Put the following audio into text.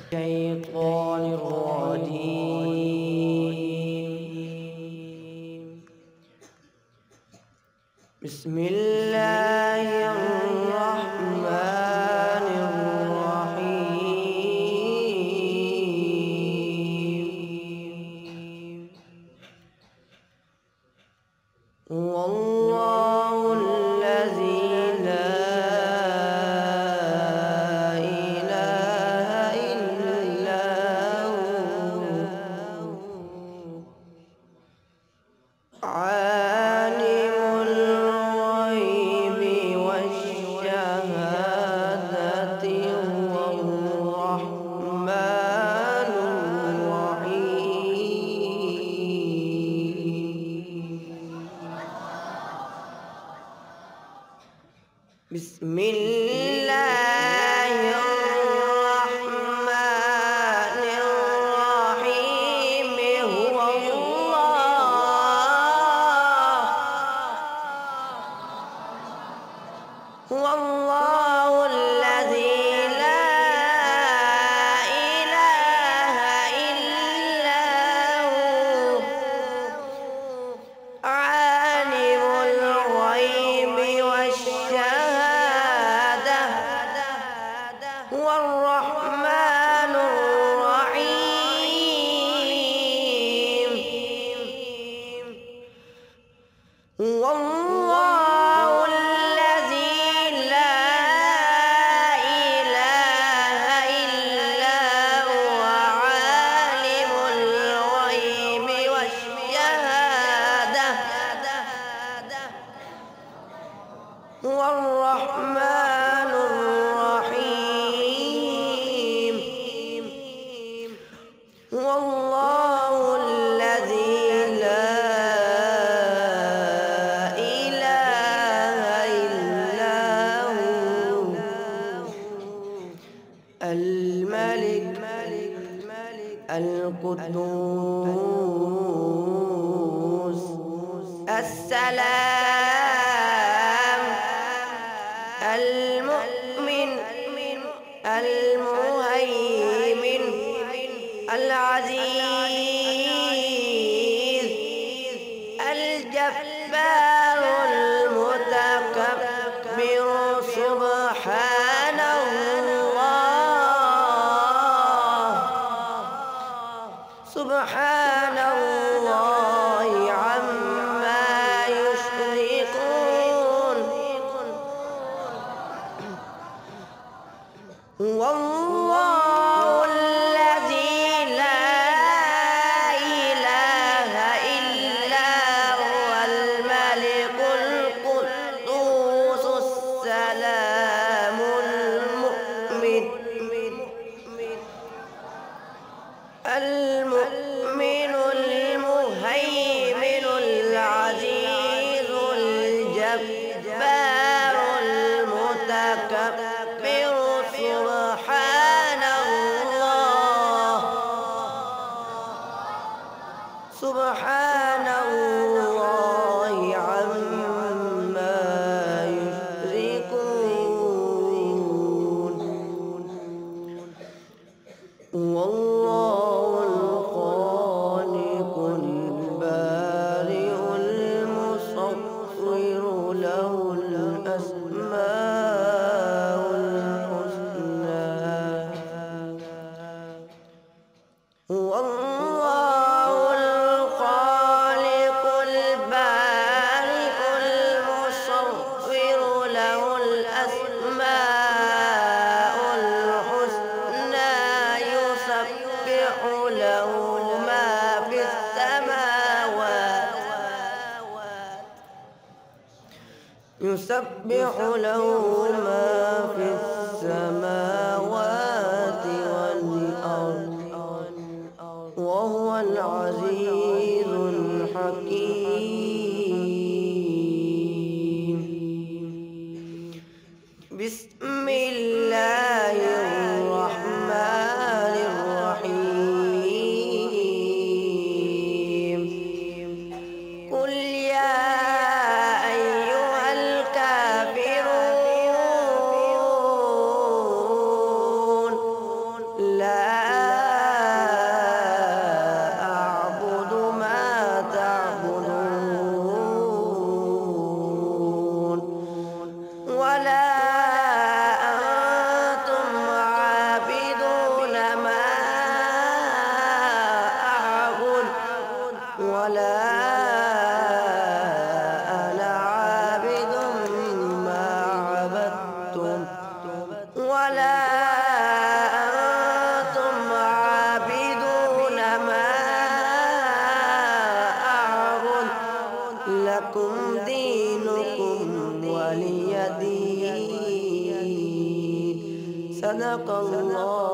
الشيطان الرجيم. بسم الله الرحمن الرحيم. والله الذي لا إله إلا هو عالم الغيب والشهادة هو الرحمن الرحيم. بسم الله الرحمن الرحيم. هو الله الذي لا إله إلا هو عالم الغيب والشهادة هو الرحمن الرحيم. هو الله الذي لا إله إلا هو عالم الغيب والشهادة هو الرحمن الرحيم. هو الله الذي لا إله إلا هو الملك القدوس السلام المؤمن المهيمن العزيز الجبار المتكبر سبحان الله. سبحان الله عما يشركون. هو الله الذي لا إله إلا هو الملك القدوس السلام المؤمن المهيمن العزيز الجبار المتكبر سبحان الله. سبحان الله عما يشركون. والله الخالق البارئ المصور له الأسماء الحسنى. هو الله الخالق البارئ المصور له الأسماء الحسنى. يسبح له ما في السماوات والأرض وهو العزيز الحكيم. بسم الله الرحمن الرحيم. قل يا أيها الكافرون صدق الله